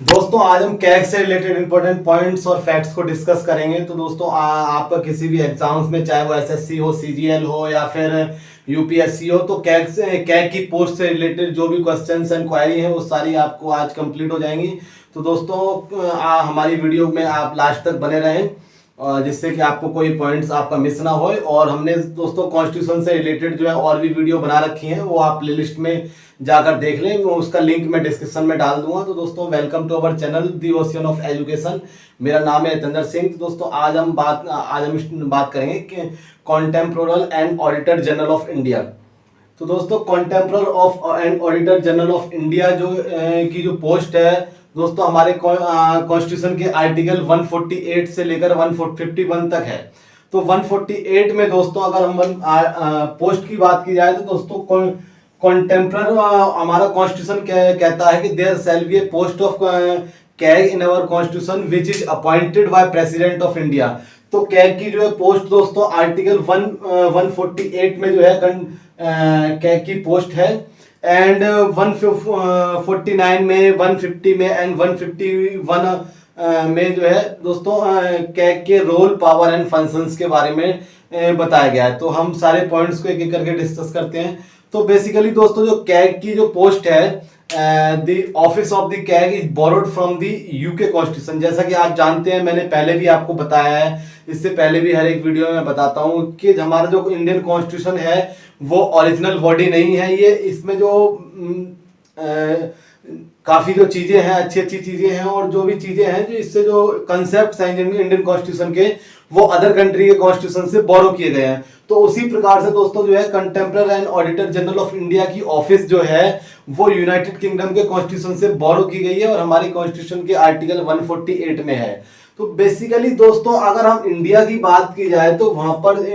दोस्तों आज हम कैग से रिलेटेड इंपॉर्टेंट पॉइंट्स और फैक्ट्स को डिस्कस करेंगे। तो दोस्तों आप किसी भी एग्जाम्स में, चाहे वो एसएससी हो, सीजीएल हो या फिर यूपीएससी हो, तो कैग की पोस्ट से रिलेटेड जो भी क्वेश्चंस एंड क्वायरी है वो सारी आपको आज कंप्लीट हो जाएंगी। तो दोस्तों हमारी वीडियो में आप लास्ट तक बने रहें जिससे कि आपको कोई पॉइंट्स आपका मिस ना होए। और हमने दोस्तों कॉन्स्टिट्यूशन से रिलेटेड जो है और भी वीडियो बना रखी है, वो आप प्लेलिस्ट में जाकर देख लें, वो उसका लिंक मैं डिस्क्रिप्शन में डाल दूंगा। तो दोस्तों welcome to our channel the ocean of education. मेरा नाम है जितेंद्र सिंह। तो दोस्तों आज हम बात करेंगे कि comptroller and auditor general of India. तो दोस्तों comptroller of and auditor general of India की जो पोस्ट है दोस्तों, हमारे कॉन्स्टिट्यूशन के आर्टिकल 148 से लेकर 151 तक है। तो 148 में दोस्तों अगर हम पोस्ट की बात की जाए तो दोस्तों कॉन्टेम्पोरल हमारा कॉन्स्टिट्यूशन कहता है कि there shall be a post of CAG in our constitution which is appointed by president of India. तो कैग की जो है पोस्ट दोस्तों आर्टिकल 148 में जो है कैग की पोस्ट है। एंड 149 में, 150 में एंड 151 में जो है दोस्तों कैग के रोल, पावर एंड फंक्शंस के बारे में बताया गया है। तो हम सारे पॉइंट्स को एक एक करके डिस्कस करते हैं। तो बेसिकली दोस्तों जो कैग की जो पोस्ट है, the office of the CAG is borrowed from the UK constitution. जैसा कि आप जानते हैं, मैंने पहले भी आपको बताया है, इससे पहले भी हर एक वीडियो में बताता हूं कि हमारा जो इंडियन कॉन्स्टिट्यूशन है वो ओरिजिनल बॉडी नहीं है। ये इसमें जो काफी जो चीजें हैं, अच्छी अच्छी चीजें हैं, और जो भी चीजें हैं जो इससे जो कंसेप्ट हैं इंडियन कॉन्स्टिट्यूशन के, वो अदर कंट्री के कॉन्स्टिट्यूशन से बोरो किए गए हैं। तो उसी प्रकार से दोस्तों जो है contemporary and auditor general of India की ऑफिस जो है वो यूनाइटेड किंगडम के कॉन्स्टिट्यूशन से बोरो की गई है और हमारी कॉन्स्टिट्यूशन के आर्टिकल 148 में है। तो बेसिकली दोस्तों अगर हम इंडिया की बात की जाए तो वहां पर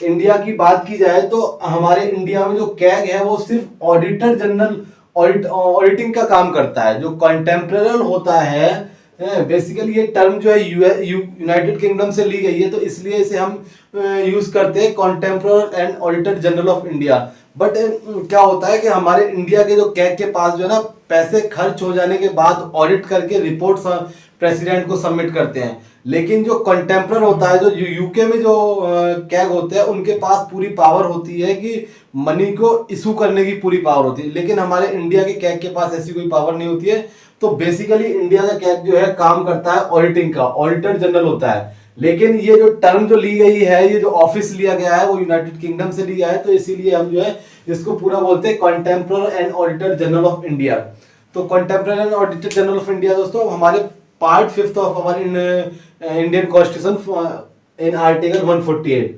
इंडिया की बात की जाए तो हमारे इंडिया में जो कैग है वो सिर्फ ऑडिटर जनरल ऑडिटिंग का काम करता है। जो कंटेम्पररी होता है, बेसिकली ये टर्म जो है यूनाइटेड किंगडम से ली गई है, तो इसलिए इसे हम यूज करते हैं contemporary and auditor general of India. But क्या होता है कि हमारे इंडिया के जो कैग के पास जो है ना, पैसे खर्च हो जाने के बाद ऑडिट करके रिपोर्ट प्रेसिडेंट को सबमिट करते हैं। लेकिन जो कंटेम्पररी होता है, जो यूके में जो कैग होते हैं, उनके पास पूरी पावर होती है कि मनी को इशू करने की पूरी पावर होती है। लेकिन हमारे इंडिया के कैग के पास ऐसी कोई पावर नहीं होती है। तो बेसिकली इंडिया का कैग जो है काम करता है ऑडिटिंग का, ऑडिटर जनरल होता है। लेकिन ये जो टर्म जो ली गई है, ये जो ऑफिस लिया गया है वो यूनाइटेड किंगडम से लिया है, तो इसीलिए हम जो है इसको पूरा बोलते हैं comptroller and auditor general of India. तो comptroller and auditor general of India दोस्तों हमारे part 5 of our Indian constitution in article 148।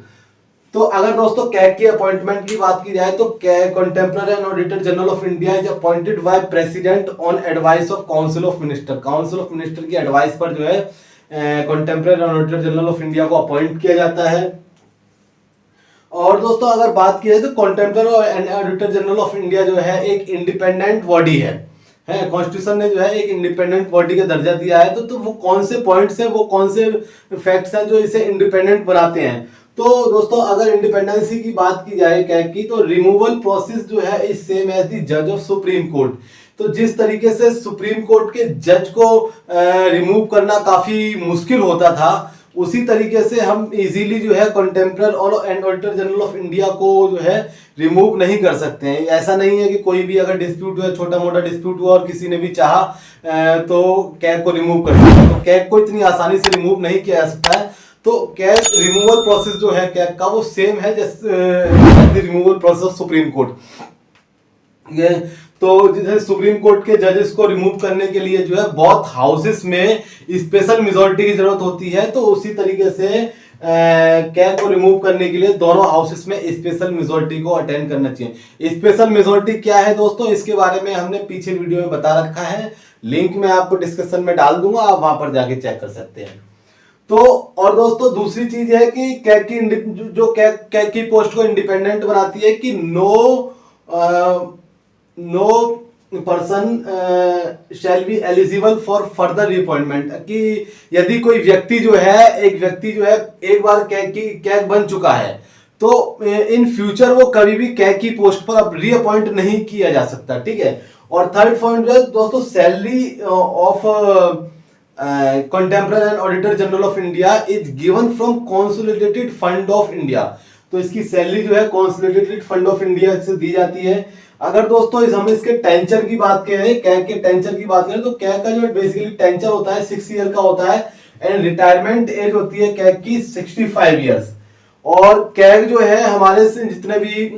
तो अगर दोस्तों कैग की अपॉइंटमेंट की बात की जाए तो comptroller and auditor general of India is appointed by president on advice of council of minister. Council of minister की एडवाइस पर जो है contemporary and auditor general of India को अपॉइंट किया जाता है। और दोस्तों अगर बात की जाए तो comptroller and auditor general of India जो है एक इंडिपेंडेंट बॉडी है। कॉन्स्टिट्यूशन ने जो है एक इंडिपेंडेंट बॉडी का दर्जा दिया है। तो वो कौन से पॉइंट्स हैं, वो कौन से फैक्ट्स हैं जो इसे इंडिपेंडेंट बनाते हैं। तो दोस्तों अगर इंडिपेंडेंसी की बात की जाए कैग की, तो रिमूवल प्रोसेस जो है इज सेम एज द जज ऑफ सुप्रीम कोर्ट। तो जिस तरीके से सुप्रीम कोर्ट के जज को रिमूव करना काफी मुश्किल होता था, उसी तरीके से हम इजीली जो है contemporary and auditor general of India को जो है रिमूव नहीं कर सकते हैं। ऐसा नहीं है कि कोई भी अगर डिस्प्यूट हुआ, छोटा मोटा डिस्प्यूट हुआ और किसी ने भी चाहा तो कैग को रिमूव कर दिया, तो कैग को इतनी आसानी से रिमूव नहीं किया जा सकता है। तो कैग रिमूवल प्रोसेस जो है कैग का वो सेम है जैसे removal process of supreme court. तो जैसे सुप्रीम कोर्ट के जजेस को रिमूव करने के लिए जो है बहुत हाउसेस में स्पेशल मेजॉरिटी की जरूरत होती है, तो उसी तरीके से कैग को रिमूव करने के लिए दोनों हाउसेस में स्पेशल मेजॉरिटी को अटेंड करना चाहिए। स्पेशल मेजॉरिटी क्या है दोस्तों, इसके बारे में हमने पीछे वीडियो में बता रखा है, लिंक मैं आपको डिस्क्रिप्शन में डाल दूंगा, आप वहां पर जाके चेक कर सकते हैं। तो और दोस्तों दूसरी चीज है कि कैग की जो कैग की पोस्ट को इंडिपेंडेंट बनाती है कि no person shall be eligible for further reappointment. कि यदि कोई व्यक्ति जो है एक बार कैग बन चुका है, तो इन फ्यूचर वो कभी भी कैग की पोस्ट पर अब रीअपॉइंट नहीं किया जा सकता, ठीक है। और थर्ड पॉइंट जो है दोस्तों, salary of contemporary and auditor general of India is given from consolidated fund of India. तो इसकी सैलरी जो है कंसोलिडेटेड फंड ऑफ इंडिया से दी जाती है। अगर दोस्तों हम इसके टेंचर की बात करें, कैग के टेंचर की बात करें, तो कैग का जो बेसिकली टेंचर होता है 6 ईयर का होता है एंड रिटायरमेंट एज होती है कैग की 65 ईयर्स। और कैग जो है हमारे से जितने भी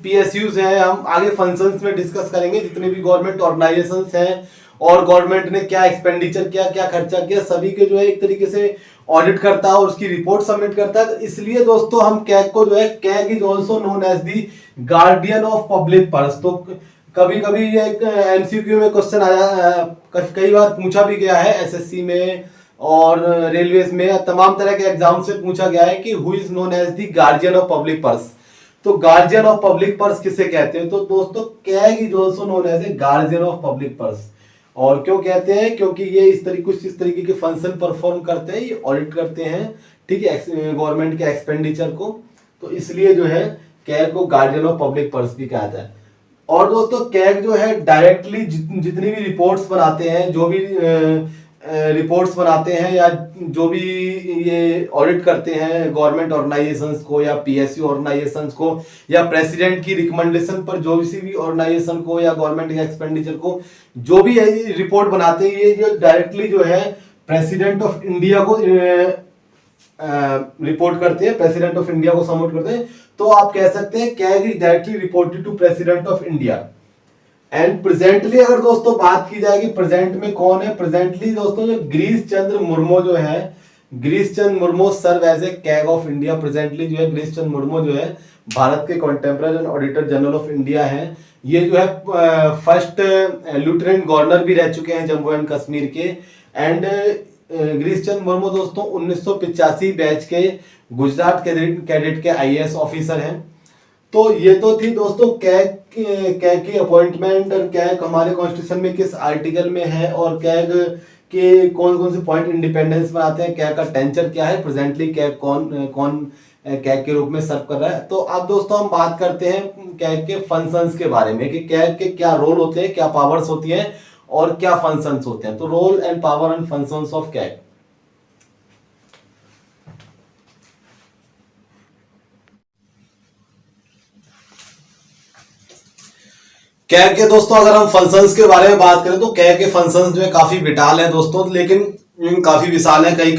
पीएसयूज हैं, हम आगे फंक्शंस में डिस्कस करेंगे, जितने भी गवर्नमेंट ऑर्गेनाइजेशंस हैं और गवर्नमेंट ने क्या एक्सपेंडिचर किया, क्या खर्चा किया, सभी के जो है एक तरीके से ऑडिट करता है और उसकी रिपोर्ट सबमिट करता है। तो इसलिए दोस्तों हम कैग को जो है, CAG is also known as the guardian of public purse. तो कभी कभी ये एमसीक्यू में क्वेश्चन आया, कई बार पूछा भी गया है एसएससी में और रेलवेज में, तमाम तरह के एग्जाम से पूछा गया है कि who is known as the guardian of public purse. तो गार्जियन ऑफ पब्लिक पर्स किसे कहते हैं? तो दोस्तों CAG is also known as a guardian of public purse. और क्यों कहते हैं? क्योंकि ये कुछ इस तरीके के फंक्शन परफॉर्म करते हैं, ये ऑडिट करते हैं, ठीक है, गवर्नमेंट के एक्सपेंडिचर को। तो इसलिए जो है कैग को गार्जियन ऑफ पब्लिक पर्स भी कहा जाता है। और दोस्तों कैग जो है डायरेक्टली जितनी भी रिपोर्ट्स बनाते हैं, जो भी रिपोर्ट्स बनाते हैं या जो भी ये ऑडिट करते हैं गवर्नमेंट ऑर्गेनाइजेशंस को या पीएसयू ऑर्गेनाइजेशंस को या प्रेसिडेंट की रिकमेंडेशन पर जो भी ऑर्गेनाइजेशन को या गवर्नमेंट के एक्सपेंडिचर को जो भी रिपोर्ट बनाते हैं, ये जो डायरेक्टली जो है प्रेसिडेंट ऑफ इंडिया को रिपोर्ट करते हैं, प्रेसिडेंट ऑफ इंडिया को सबमिट करते हैं। तो आप कह सकते हैं CAG is directly reported to president of India. And presently अगर दोस्तों बात की जाएगी प्रेजेंट में कौन है, प्रेजेंटली दोस्तों जो गिरीश चंद्र मुर्मू जो है, Girish Chandra Murmu serve as a CAG of India. Presently जो है गिरीश चंद्र मुर्मू जो है भारत के comptroller and auditor general of India है। ये जो है फर्स्ट लेफ्टिनेंट गवर्नर भी रह चुके हैं जम्मू एंड कश्मीर के। एंड गिरीश चंद्र मुर्मू दोस्तों 1985 बैच के गुजरात कैडेट के आईएएस ऑफिसर हैं। तो ये तो थी दोस्तों कैग की अपॉइंटमेंट और कैग हमारे कॉन्स्टिट्यूशन में किस आर्टिकल में है और कैग के कौन कौन से पॉइंट इंडिपेंडेंस में आते हैं, कैग का टेंचर क्या है, प्रेजेंटली कैग कौन कैग के रूप में सर्व कर रहा है। तो अब दोस्तों हम बात करते हैं कैग के फंक्शंस के बारे में कि कैग के क्या रोल होते हैं, क्या पावर्स होती हैं और क्या फंक्शंस होते हैं। तो role and power and functions of CAG. CAG के दोस्तों अगर हम फंक्शंस के बारे में बात करें तो कैग के फंक्शंस जो है काफी विशाल हैं दोस्तों, लेकिन काफी विशाल है, कई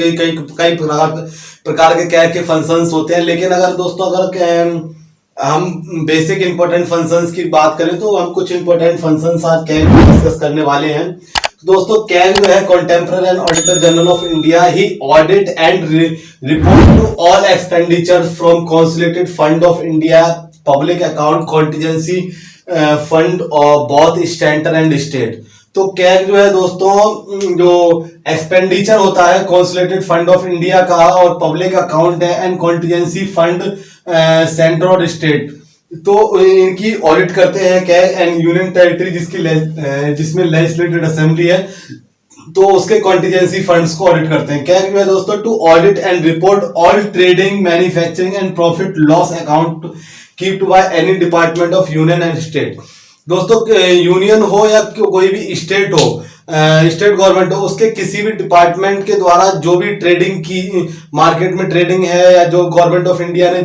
प्रकार के कैग के फंक्शंस होते हैं। लेकिन अगर दोस्तों हम बेसिक इंपॉर्टेंट फंक्शंस की बात करें तो हम कुछ इंपॉर्टेंट फंक्शंस आज कैग में डिस्कस करने वाले हैं। दोस्तों कैग जो है contemporary and auditor general of India, he audit and report to all expenditure from consolidated fund of India, public account, contingency fund और बोथ स्टैंडर्ड एंड स्टेट। तो कैग जो है दोस्तों जो एक्सपेंडिचर होता है कंसोलिडेटेड फंड ऑफ इंडिया का और पब्लिक अकाउंट है एंड कॉन्टिजेंसी फंड सेंटर और स्टेट, तो इनकी ऑडिट करते हैं कैग। एंड यूनियन टेरिटरी जिसमें लेजिस्लेटिव असेंबली है तो उसके कॉन्टिजेंसी फंड्स को ऑडिट करते हैं। कैग जो है दोस्तों to audit and report all trading, manufacturing and profit loss account keeped by any department of union and state. दोस्तों यूनियन हो या कोई भी स्टेट हो, स्टेट गवर्नमेंट हो, उसके किसी भी डिपार्टमेंट के द्वारा जो भी ट्रेडिंग की मार्केट में ट्रेडिंग है या जो गवर्नमेंट ऑफ इंडिया ने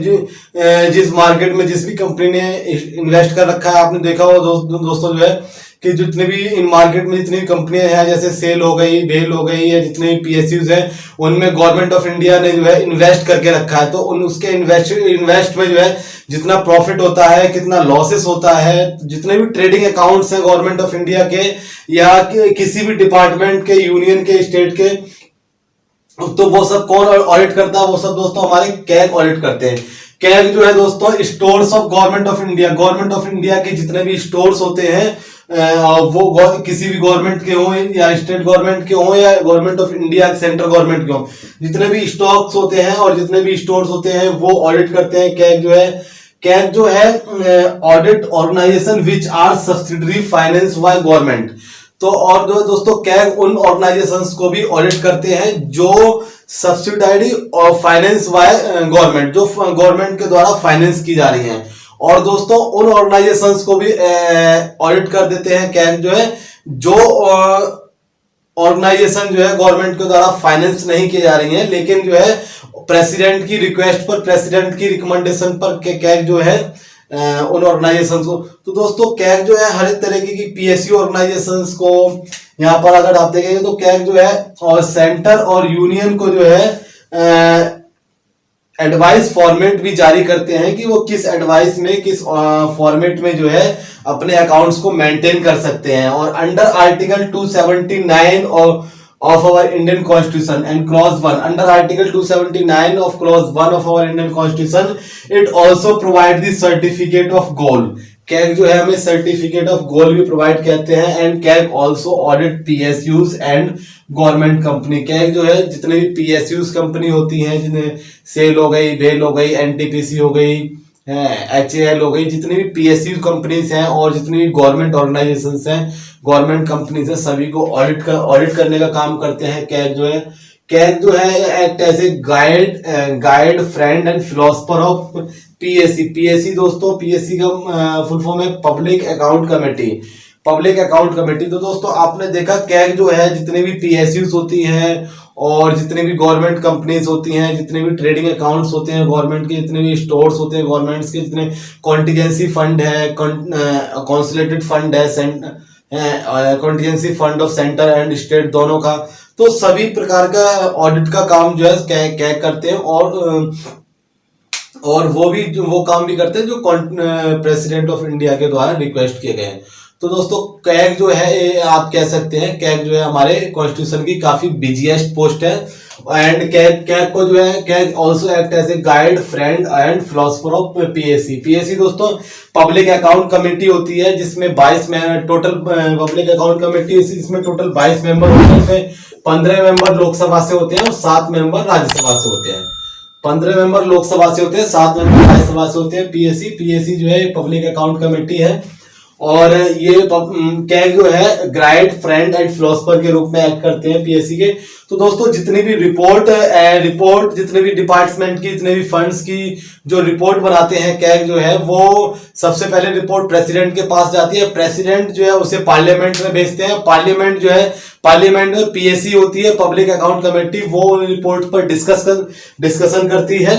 जिस मार्केट में जिस भी कंपनी ने इन्वेस्ट कर रखा है, आपने देखा हो दोस्तों जो है कि जितने भी इन मार्केट में जितनी कंपनियां हैं जैसे सेल हो गई, बेल हो गई, या जितने भी पीएसयूज हैं उनमें गवर्नमेंट ऑफ इंडिया ने जो है इन्वेस्ट करके रखा है। तो उसके इन्वेस्ट में जो है जितना प्रॉफिट होता है, कितना लॉसेस होता है, जितने भी ट्रेडिंग अकाउंट्स हैं गवर्नमेंट ऑफ इंडिया के या किसी भी डिपार्टमेंट के, यूनियन के, स्टेट के, तो वो सब कौन ऑडिट करता है? वो सब दोस्तों हमारे कैग ऑडिट करते हैं। कैग जो है दोस्तों stores of government of India, government of India के जितने भी स्टोर्स होते हैं वो किसी भी गवर्नमेंट के हों या स्टेट गवर्नमेंट के हों या government of India central government के हों, जितने भी स्टॉक्स होते हैं और जितने भी स्टोर्स होते हैं वो ऑडिट करते हैं कैग जो है। कैग जो है audit organisation which are subsidiary finance by government. तो और जो दोस्तों कैग उन ऑर्गेनाइजेशंस को भी ऑडिट करते हैं जो सब्सिडाइड और फाइनेंस बाय गवर्नमेंट, जो गवर्नमेंट के द्वारा फाइनेंस की जा रही हैं। और दोस्तों उन ऑर्गेनाइजेशंस को भी ऑडिट कर देते हैं कैग जो है, जो ऑर्गेनाइजेशन जो है गवर्नमेंट के द्वारा फाइनेंस नहीं की जा रही है, लेकिन जो है प्रेसिडेंट की रिक्वेस्ट पर, प्रेसिडेंट की रिकमेंडेशन पर कैग जो है उन ऑर्गेनाइजेशंस को। तो दोस्तों कैग जो है हर एक तरीके की पीएसयू ऑर्गेनाइजेशंस को, यहाँ पर अगर आप देखेंगे तो कैग जो है और सेंटर और यूनियन को जो है एडवाइस फॉर्मेट भी जारी करते हैं कि वो किस एडवाइस में, किस फॉर्मेट में जो है अपने अकाउंट्स को मेंटेन कर सकते हैं। और under article 279 of our Indian Constitution and clause 1, under article 279 of clause 1 of our Indian Constitution, it also provide the certificate of goal। CAG जो है हमें सर्टिफिकेट ऑफ गोल भी प्रोवाइड करते हैं। And CAG also audit PSUs and government company. CAG जो है जितने भी पीएसयूज कंपनी होती हैं, जिन्हें सेल हो गई, भेल हो गई, एनटीपीसी हो गई, एचएएल हो गई, जितनी भी पीएसयू कंपनीज हैं और जितनी भी गवर्नमेंट ऑर्गेनाइजेशंस हैं, गवर्नमेंट कंपनीज हैं, सभी को ऑडिट करने का काम करते हैं कैग जो है। कैग जो है act as a guide friend and philosopher of PSC. PSC दोस्तों, पीएससी का फुल फॉर्म है public account committee. Public account committee. तो दोस्तों आपने देखा कैग जो है जितने भी पीएसयूज होती हैं और जितने भी गवर्नमेंट कंपनीज होती हैं, जितने भी ट्रेडिंग अकाउंट्स होते हैं गवर्नमेंट के, जितने भी स्टोर्स होते हैं गवर्नमेंट्स के, जितने कॉन्टिजेंसी फंड है, कॉन्सुलेटेड फंड है, contingency fund of centre and state दोनों का, तो सभी प्रकार का ऑडिट का काम जो है कैग करते हैं। और वो काम भी करते हैं जो प्रेसिडेंट ऑफ इंडिया के द्वारा रिक्वेस्ट किए गए हैं। तो दोस्तों कैग जो है आप कह सकते हैं कैग जो है हमारे कॉन्स्टिट्यूशन की काफी बिजिएस्ट पोस्ट है। एंड कैग को जो है CAG also act as a guide friend and philosopher of PSC. PSC दोस्तों पब्लिक अकाउंट कमेटी होती है जिसमें 22 टोटल पब्लिक अकाउंट कमेटी, इसमें टोटल 22 मेंबर होते हैं। इसमें 15 मेंबर लोकसभा से होते हैं और 7 मेंबर राज्यसभा से होते हैं। 15 मेंबर लोकसभा से होते हैं, 7 मेंबर राज्यसभा से होते हैं। पीएससी जो है पब्लिक अकाउंट कमेटी है और ये कैग जो है गाइड फ्रेंड एंड फिलोसफर के रूप में एक्ट करते हैं पीएससी के। तो दोस्तों जितनी भी रिपोर्ट जितने भी डिपार्टमेंट की, जितने भी फंड्स की जो रिपोर्ट बनाते हैं कैग जो है, वो सबसे पहले रिपोर्ट प्रेसिडेंट के पास जाती है। प्रेसिडेंट जो है उसे पार्लियामेंट में भेजते हैं। पार्लियामेंट में पीएससी होती है पब्लिक अकाउंट कमेटी, वो रिपोर्ट पर डिस्कशन करती है।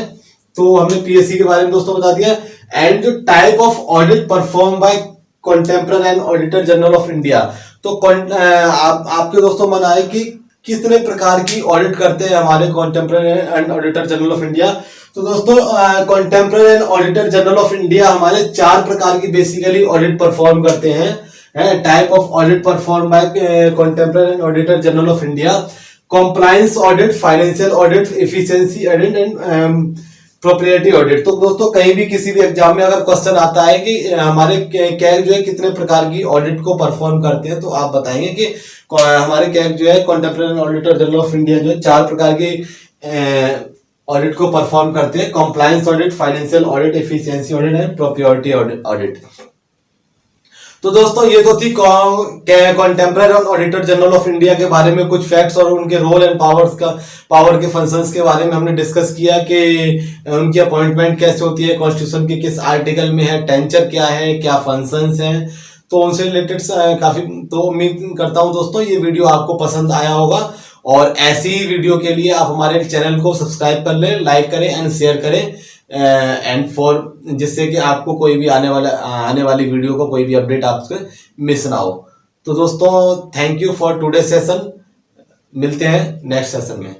तो हमने पीएससी के बारे में दोस्तों बता दिया। एंड जो type of audit perform by comptroller and auditor general of India, तो आपके दोस्तों मन आए कि कितने प्रकार की ऑडिट करते हैं हमारे comptroller and auditor general of India. तो दोस्तों comptroller and auditor general of India हमारे 4 प्रकार की बेसिकली ऑडिट परफॉर्म करते हैं। Type of audit perform by comptroller and auditor general of India: compliance audit, financial audit, efficiency audit and propriety audit. तो दोस्तों कहीं भी किसी भी एग्जाम में अगर क्वेश्चन आता है कि हमारे कैग जो है कितने प्रकार की ऑडिट को परफॉर्म करते हैं, तो आप बताएंगे कि हमारे कैग जो है contemporary auditor general of India जो है 4 प्रकार के ऑडिट को परफॉर्म करते हैं: compliance audit, financial audit, efficiency audit and propriety audit. तो दोस्तों ये तो थी comptroller auditor general of India के बारे में कुछ फैक्ट्स और उनके रोल एंड पावर के फंक्शंस के बारे में हमने डिस्कस किया कि उनकी अपॉइंटमेंट कैसे होती है, कॉन्स्टिट्यूशन के किस आर्टिकल में है, टेंचर क्या है, क्या फंक्शंस हैं, तो उनसे रिलेटेड काफी। तो उम्मीद करता हूं दोस्तों ये वीडियो आपको पसंद आया होगा और ऐसी ही वीडियो के लिए आप हमारे चैनल को सब्सक्राइब कर लें, लाइक करें एंड शेयर करें एंड जिससे कि आपको कोई भी आने वाली वीडियो को कोई भी अपडेट आपसे मिस ना हो। तो दोस्तों thank you for today session. मिलते हैं नेक्स्ट सेशन में।